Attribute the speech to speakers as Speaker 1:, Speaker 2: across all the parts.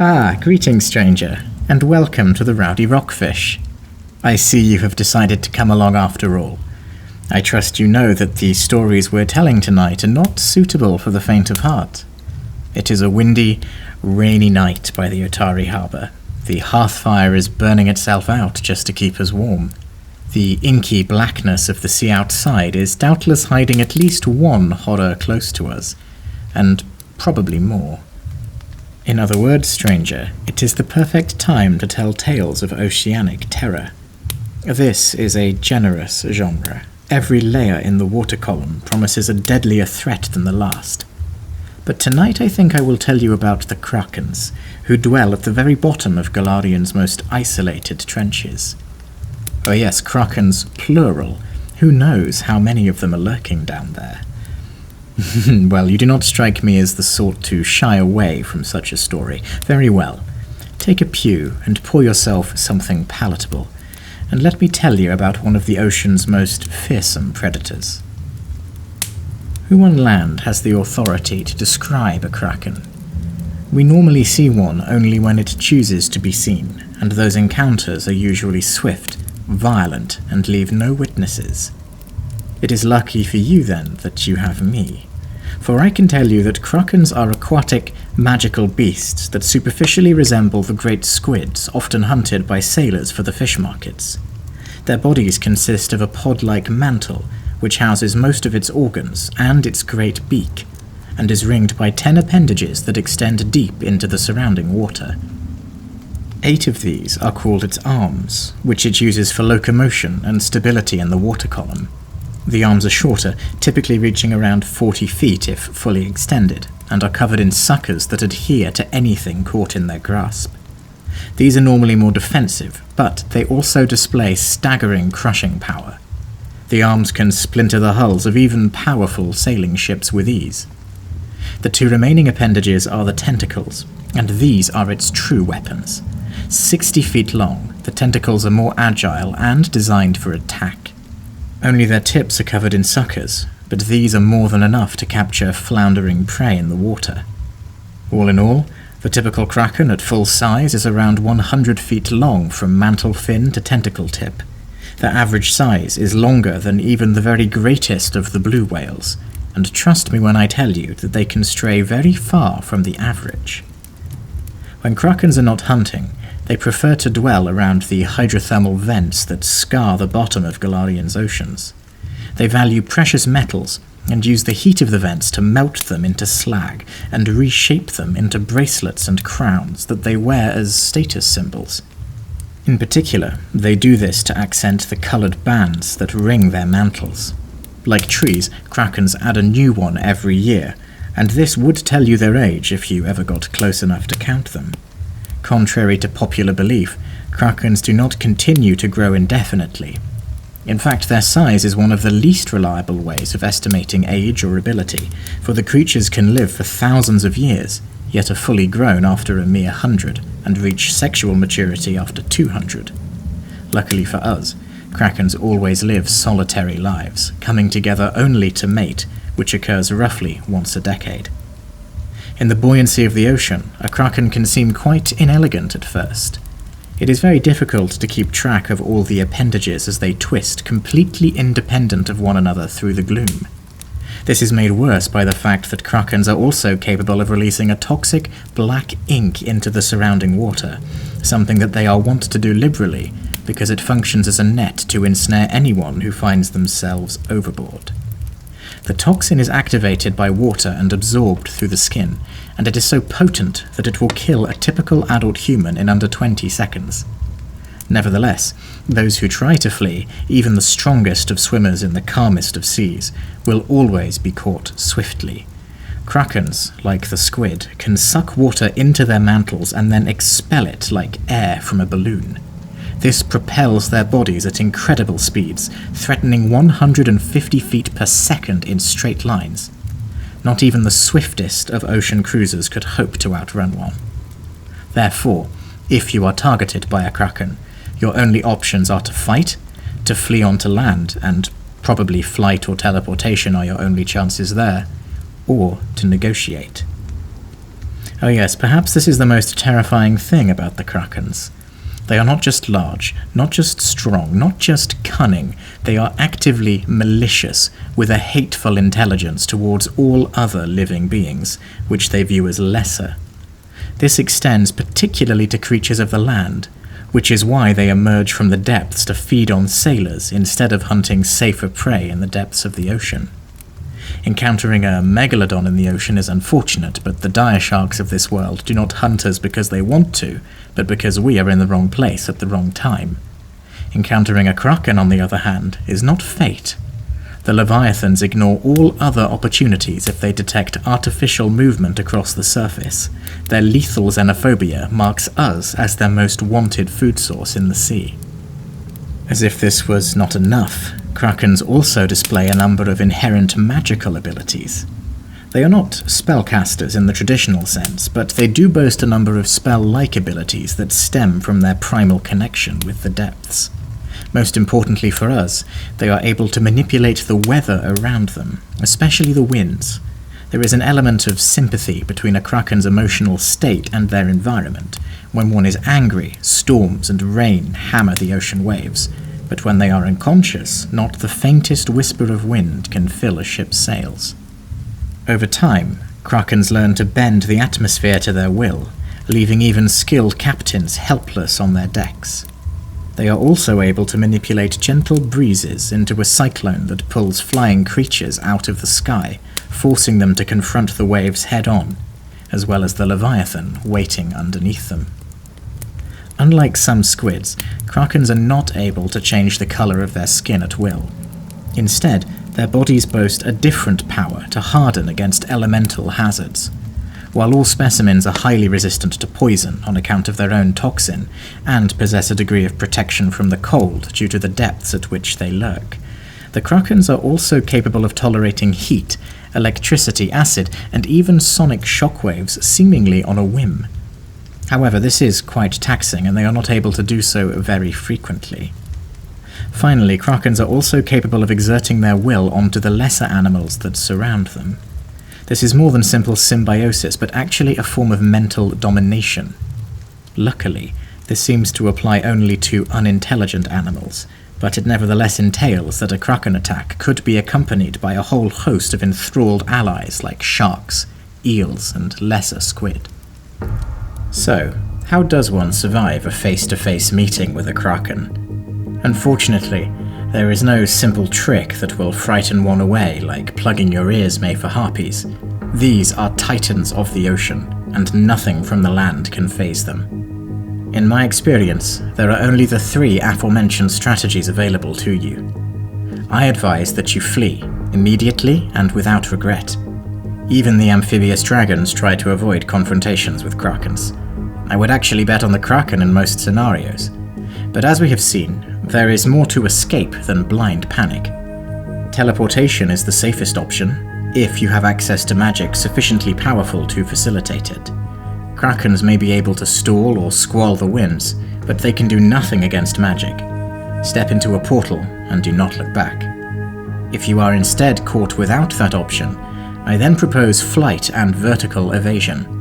Speaker 1: Greetings, stranger, and welcome to the Rowdy Rockfish. I see you have decided to come along after all. I trust you know that the stories we're telling tonight are not suitable for the faint of heart. It is a windy, rainy night by the Otari harbour. The hearth fire is burning itself out just to keep us warm. The inky blackness of the sea outside is doubtless hiding at least one horror close to us, and probably more. In other words, stranger, it is the perfect time to tell tales of oceanic terror. This is a generous genre. Every layer in the water column promises a deadlier threat than the last. But tonight I think I will tell you about the Krakens, who dwell at the very bottom of Golarion's most isolated trenches. Oh yes, Krakens plural. Who knows how many of them are lurking down there? Well, you do not strike me as the sort to shy away from such a story. Very well. Take a pew and pour yourself something palatable, and let me tell you about one of the ocean's most fearsome predators. Who on land has the authority to describe a kraken? We normally see one only when it chooses to be seen, and those encounters are usually swift, violent, and leave no witnesses. It is lucky for you, then, that you have me, for I can tell you that krakens are aquatic, magical beasts that superficially resemble the great squids often hunted by sailors for the fish markets. Their bodies consist of a pod-like mantle, which houses most of its organs and its great beak, and is ringed by 10 appendages that extend deep into the surrounding water. 8 of these are called its arms, which it uses for locomotion and stability in the water column. The arms are shorter, typically reaching around 40 feet if fully extended, and are covered in suckers that adhere to anything caught in their grasp. These are normally more defensive, but they also display staggering crushing power. The arms can splinter the hulls of even powerful sailing ships with ease. The 2 remaining appendages are the tentacles, and these are its true weapons. 60 feet long, the tentacles are more agile and designed for attack. Only their tips are covered in suckers, but these are more than enough to capture floundering prey in the water. All in all, the typical kraken at full size is around 100 feet long from mantle fin to tentacle tip. Their average size is longer than even the very greatest of the blue whales, and trust me when I tell you that they can stray very far from the average. When krakens are not hunting, they prefer to dwell around the hydrothermal vents that scar the bottom of Golarion's oceans. They value precious metals and use the heat of the vents to melt them into slag and reshape them into bracelets and crowns that they wear as status symbols. In particular, they do this to accent the coloured bands that ring their mantles. Like trees, krakens add a new one every year, and this would tell you their age if you ever got close enough to count them. Contrary to popular belief, krakens do not continue to grow indefinitely. In fact, their size is one of the least reliable ways of estimating age or ability, for the creatures can live for thousands of years, yet are fully grown after a mere 100, and reach sexual maturity after 200. Luckily for us, krakens always live solitary lives, coming together only to mate, which occurs roughly once a decade. In the buoyancy of the ocean, a kraken can seem quite inelegant at first. It is very difficult to keep track of all the appendages as they twist completely independent of one another through the gloom. This is made worse by the fact that krakens are also capable of releasing a toxic black ink into the surrounding water, something that they are wont to do liberally because it functions as a net to ensnare anyone who finds themselves overboard. The toxin is activated by water and absorbed through the skin, and it is so potent that it will kill a typical adult human in under 20 seconds. Nevertheless, those who try to flee, even the strongest of swimmers in the calmest of seas, will always be caught swiftly. Krakens, like the squid, can suck water into their mantles and then expel it like air from a balloon. This propels their bodies at incredible speeds, threatening 150 feet per second in straight lines. Not even the swiftest of ocean cruisers could hope to outrun one. Therefore, if you are targeted by a kraken, your only options are to fight, to flee onto land, and probably flight or teleportation are your only chances there, or to negotiate. Oh yes, perhaps this is the most terrifying thing about the Krakens. They are not just large, not just strong, not just cunning, they are actively malicious, with a hateful intelligence towards all other living beings, which they view as lesser. This extends particularly to creatures of the land, which is why they emerge from the depths to feed on sailors instead of hunting safer prey in the depths of the ocean. Encountering a megalodon in the ocean is unfortunate, but the dire sharks of this world do not hunt us because they want to, but because we are in the wrong place at the wrong time. Encountering a kraken, on the other hand, is not fate. The leviathans ignore all other opportunities if they detect artificial movement across the surface. Their lethal xenophobia marks us as their most wanted food source in the sea. As if this was not enough, Krakens also display a number of inherent magical abilities. They are not spellcasters in the traditional sense, but they do boast a number of spell-like abilities that stem from their primal connection with the depths. Most importantly for us, they are able to manipulate the weather around them, especially the winds. There is an element of sympathy between a Kraken's emotional state and their environment. When one is angry, storms and rain hammer the ocean waves, but when they are unconscious, not the faintest whisper of wind can fill a ship's sails. Over time, Krakens learn to bend the atmosphere to their will, leaving even skilled captains helpless on their decks. They are also able to manipulate gentle breezes into a cyclone that pulls flying creatures out of the sky, forcing them to confront the waves head-on, as well as the leviathan waiting underneath them. Unlike some squids, Krakens are not able to change the colour of their skin at will. Instead, their bodies boast a different power to harden against elemental hazards. While all specimens are highly resistant to poison on account of their own toxin, and possess a degree of protection from the cold due to the depths at which they lurk, the Krakens are also capable of tolerating heat, electricity, acid, and even sonic shockwaves seemingly on a whim. However, this is quite taxing, and they are not able to do so very frequently. Finally, Krakens are also capable of exerting their will onto the lesser animals that surround them. This is more than simple symbiosis, but actually a form of mental domination. Luckily, this seems to apply only to unintelligent animals, but it nevertheless entails that a Kraken attack could be accompanied by a whole host of enthralled allies like sharks, eels, and lesser squid. So, how does one survive a face-to-face meeting with a Kraken? Unfortunately, there is no simple trick that will frighten one away like plugging your ears may for harpies. These are titans of the ocean, and nothing from the land can faze them. In my experience, there are only the 3 aforementioned strategies available to you. I advise that you flee, immediately and without regret. Even the amphibious dragons try to avoid confrontations with Krakens. I would actually bet on the Kraken in most scenarios. But as we have seen, there is more to escape than blind panic. Teleportation is the safest option, if you have access to magic sufficiently powerful to facilitate it. Krakens may be able to stall or squall the winds, but they can do nothing against magic. Step into a portal and do not look back. If you are instead caught without that option, I then propose flight and vertical evasion.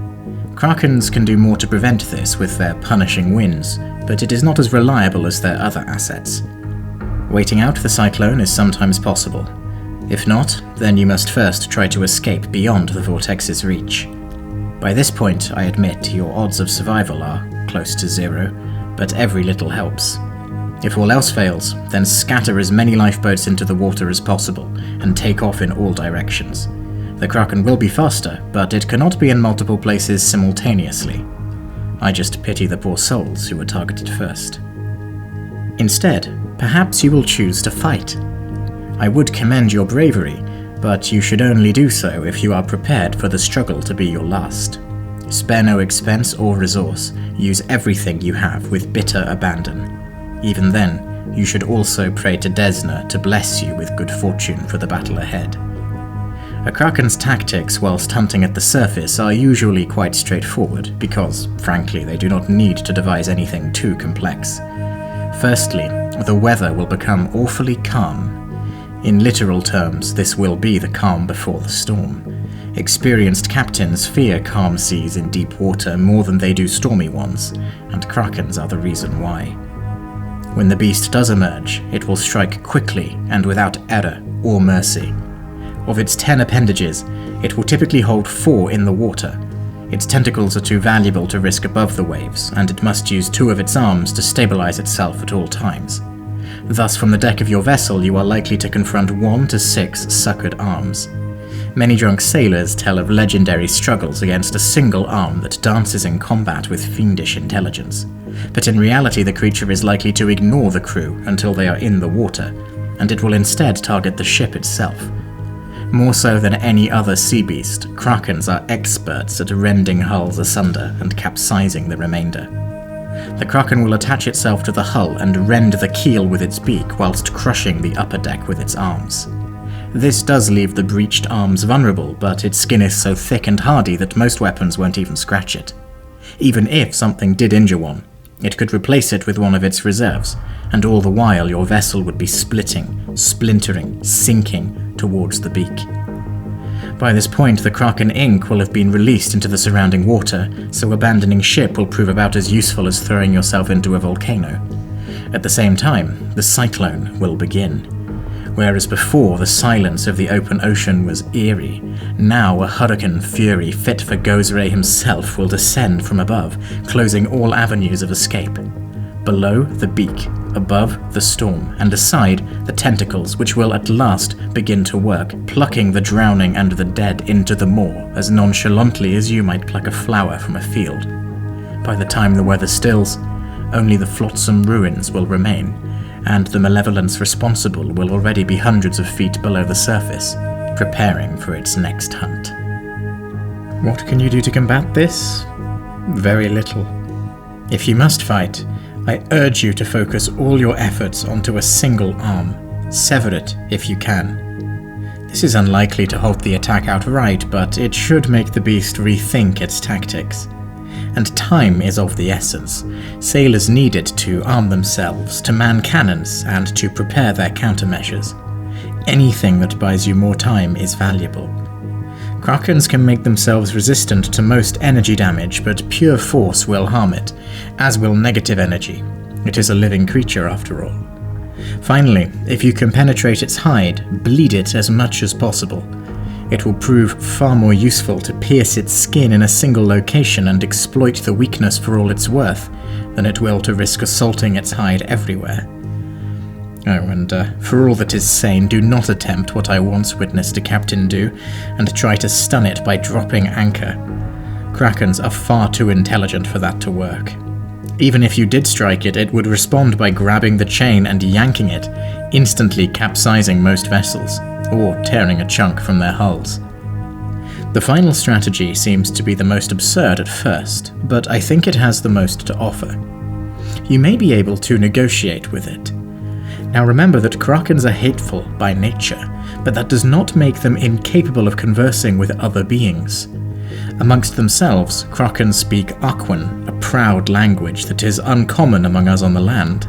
Speaker 1: Krakens can do more to prevent this with their punishing winds, but it is not as reliable as their other assets. Waiting out the cyclone is sometimes possible. If not, then you must first try to escape beyond the vortex's reach. By this point, I admit your odds of survival are close to 0, but every little helps. If all else fails, then scatter as many lifeboats into the water as possible and take off in all directions. The Kraken will be faster, but it cannot be in multiple places simultaneously. I just pity the poor souls who were targeted first. Instead, perhaps you will choose to fight. I would commend your bravery, but you should only do so if you are prepared for the struggle to be your last. Spare no expense or resource, use everything you have with bitter abandon. Even then, you should also pray to Desna to bless you with good fortune for the battle ahead. A Kraken's tactics whilst hunting at the surface are usually quite straightforward, because, frankly, they do not need to devise anything too complex. Firstly, the weather will become awfully calm. In literal terms, this will be the calm before the storm. Experienced captains fear calm seas in deep water more than they do stormy ones, and Krakens are the reason why. When the beast does emerge, it will strike quickly and without error or mercy. Of its 10 appendages, it will typically hold 4 in the water. Its tentacles are too valuable to risk above the waves, and it must use 2 of its arms to stabilize itself at all times. Thus, from the deck of your vessel, you are likely to confront 1 to 6 suckered arms. Many drunk sailors tell of legendary struggles against a single arm that dances in combat with fiendish intelligence. But in reality, the creature is likely to ignore the crew until they are in the water, and it will instead target the ship itself. More so than any other sea beast, Krakens are experts at rending hulls asunder and capsizing the remainder. The Kraken will attach itself to the hull and rend the keel with its beak whilst crushing the upper deck with its arms. This does leave the breached arms vulnerable, but its skin is so thick and hardy that most weapons won't even scratch it. Even if something did injure one, it could replace it with one of its reserves, and all the while your vessel would be splitting, splintering, sinking towards the beak. By this point, the Kraken ink will have been released into the surrounding water, so abandoning ship will prove about as useful as throwing yourself into a volcano. At the same time, the cyclone will begin. Whereas before the silence of the open ocean was eerie, now a hurricane fury fit for Gosha himself will descend from above, closing all avenues of escape. Below, the beak, above, the storm, and aside, the tentacles, which will at last begin to work, plucking the drowning and the dead into the maw as nonchalantly as you might pluck a flower from a field. By the time the weather stills, only the flotsam ruins will remain, and the malevolence responsible will already be hundreds of feet below the surface, preparing for its next hunt. What can you do to combat this? Very little. If you must fight, I urge you to focus all your efforts onto a single arm. Sever it if you can. This is unlikely to halt the attack outright, but it should make the beast rethink its tactics. And time is of the essence. Sailors need it to arm themselves, to man cannons, and to prepare their countermeasures. Anything that buys you more time is valuable. Krakens can make themselves resistant to most energy damage, but pure force will harm it, as will negative energy. It is a living creature after all. Finally, if you can penetrate its hide, bleed it as much as possible. It will prove far more useful to pierce its skin in a single location and exploit the weakness for all it's worth, than it will to risk assaulting its hide everywhere. Oh, and for all that is sane, do not attempt what I once witnessed a captain do, and try to stun it by dropping anchor. Krakens are far too intelligent for that to work. Even if you did strike it, it would respond by grabbing the chain and yanking it, instantly capsizing most vessels, or tearing a chunk from their hulls. The final strategy seems to be the most absurd at first, but I think it has the most to offer. You may be able to negotiate with it. Now remember that Krakens are hateful by nature, but that does not make them incapable of conversing with other beings. Amongst themselves, Krakens speak Aquan, a proud language that is uncommon among us on the land.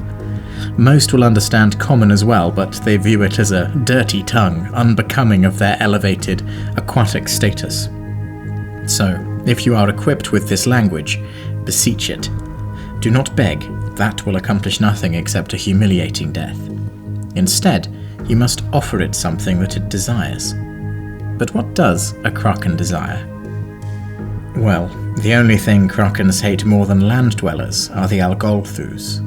Speaker 1: Most will understand common as well, but they view it as a dirty tongue, unbecoming of their elevated aquatic status. So, if you are equipped with this language, beseech it. Do not beg, that will accomplish nothing except a humiliating death. Instead, you must offer it something that it desires. But what does a Kraken desire? Well, the only thing Krakens hate more than land dwellers are the alghollthus.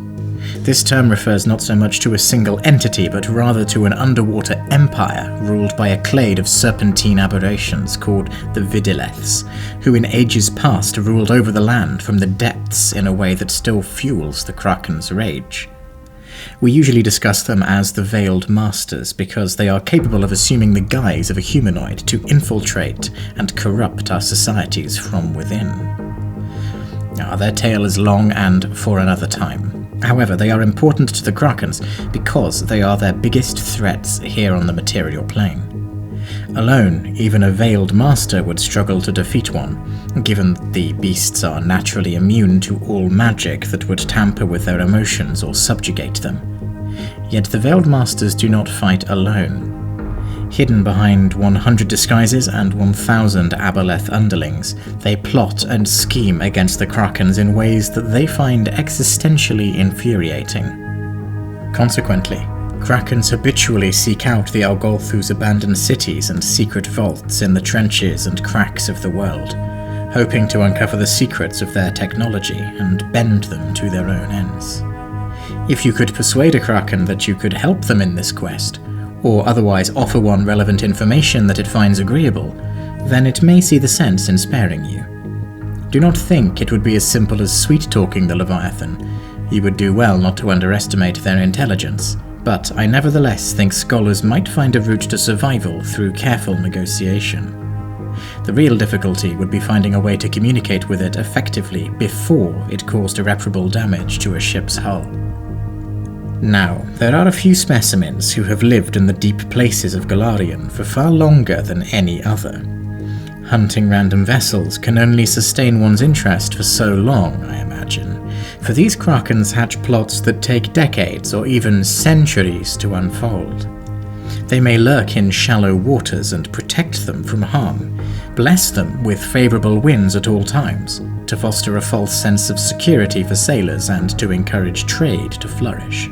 Speaker 1: This term refers not so much to a single entity, but rather to an underwater empire ruled by a clade of serpentine aberrations called the vidileths, who in ages past ruled over the land from the depths in a way that still fuels the Kraken's rage. We usually discuss them as the Veiled Masters because they are capable of assuming the guise of a humanoid to infiltrate and corrupt our societies from within. Their tale is long and for another time. However, they are important to the Krakens because they are their biggest threats here on the material plane. Alone, even a Veiled Master would struggle to defeat one, given the beasts are naturally immune to all magic that would tamper with their emotions or subjugate them. Yet the Veiled Masters do not fight alone. Hidden behind 100 disguises and 1,000 aboleth underlings, they plot and scheme against the Krakens in ways that they find existentially infuriating. Consequently, Krakens habitually seek out the alghollthus' abandoned cities and secret vaults in the trenches and cracks of the world, hoping to uncover the secrets of their technology and bend them to their own ends. If you could persuade a Kraken that you could help them in this quest, or otherwise offer one relevant information that it finds agreeable, then it may see the sense in sparing you. Do not think it would be as simple as sweet-talking the Leviathan. You would do well not to underestimate their intelligence, but I nevertheless think scholars might find a route to survival through careful negotiation. The real difficulty would be finding a way to communicate with it effectively before it caused irreparable damage to a ship's hull. Now, there are a few specimens who have lived in the deep places of Golarion for far longer than any other. Hunting random vessels can only sustain one's interest for so long, I imagine, for these Krakens hatch plots that take decades or even centuries to unfold. They may lurk in shallow waters and protect them from harm, bless them with favourable winds at all times, to foster a false sense of security for sailors and to encourage trade to flourish.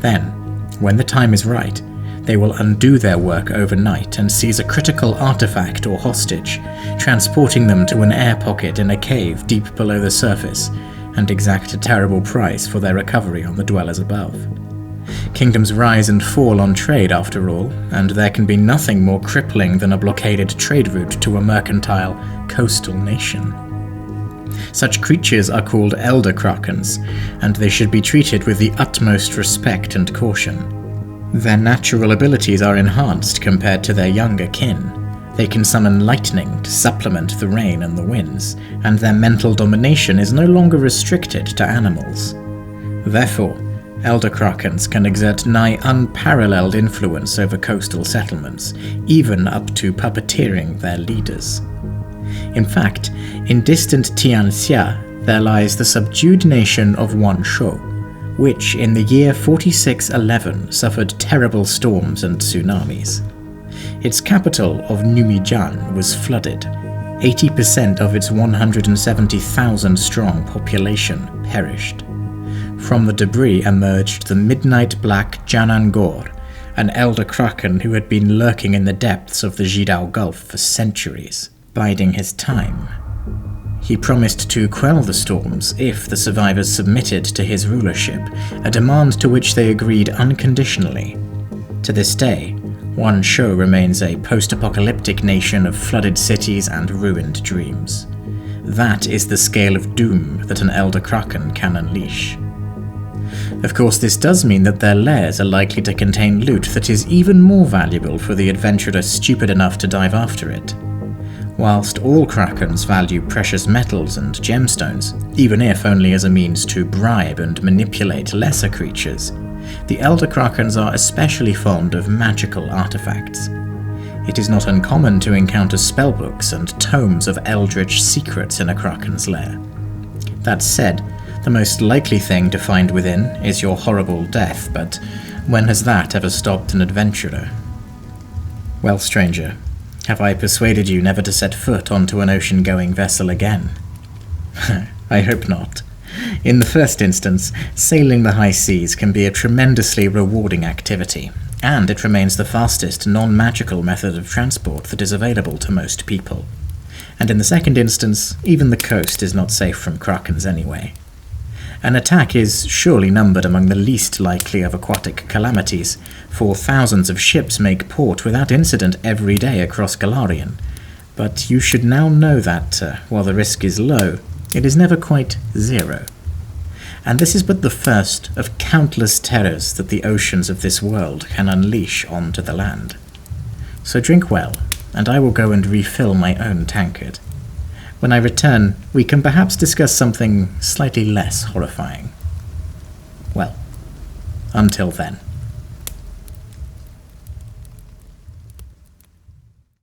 Speaker 1: Then, when the time is right, they will undo their work overnight and seize a critical artifact or hostage, transporting them to an air pocket in a cave deep below the surface, and exact a terrible price for their recovery on the dwellers above. Kingdoms rise and fall on trade after all, and there can be nothing more crippling than a blockaded trade route to a mercantile, coastal nation. Such creatures are called elder Krakens, and they should be treated with the utmost respect and caution. Their natural abilities are enhanced compared to their younger kin. They can summon lightning to supplement the rain and the winds, and their mental domination is no longer restricted to animals. Therefore, elder Krakens can exert nigh unparalleled influence over coastal settlements, even up to puppeteering their leaders. In fact, in distant Tianxia, there lies the subdued nation of Wanshou, which in the year 4611 suffered terrible storms and tsunamis. Its capital of Numijian was flooded. 80% of its 170,000-strong population perished. From the debris emerged the midnight black Janangor, an elder Kraken who had been lurking in the depths of the Jidao Gulf for centuries, biding his time. He promised to quell the storms if the survivors submitted to his rulership, a demand to which they agreed unconditionally. To this day, Wanshou remains a post-apocalyptic nation of flooded cities and ruined dreams. That is the scale of doom that an elder Kraken can unleash. Of course, this does mean that their lairs are likely to contain loot that is even more valuable for the adventurer stupid enough to dive after it. Whilst all Krakens value precious metals and gemstones, even if only as a means to bribe and manipulate lesser creatures, the elder Krakens are especially fond of magical artifacts. It is not uncommon to encounter spellbooks and tomes of eldritch secrets in a Kraken's lair. That said, the most likely thing to find within is your horrible death, but when has that ever stopped an adventurer? Well, stranger, have I persuaded you never to set foot onto an ocean-going vessel again? I hope not. In the first instance, sailing the high seas can be a tremendously rewarding activity, and it remains the fastest non-magical method of transport that is available to most people. And in the second instance, even the coast is not safe from Krakens anyway. An attack is surely numbered among the least likely of aquatic calamities, for thousands of ships make port without incident every day across Golarion. But you should now know that, while the risk is low, it is never quite zero. And this is but the first of countless terrors that the oceans of this world can unleash onto the land. So drink well, and I will go and refill my own tankard. When I return, we can perhaps discuss something slightly less horrifying. Well, until then.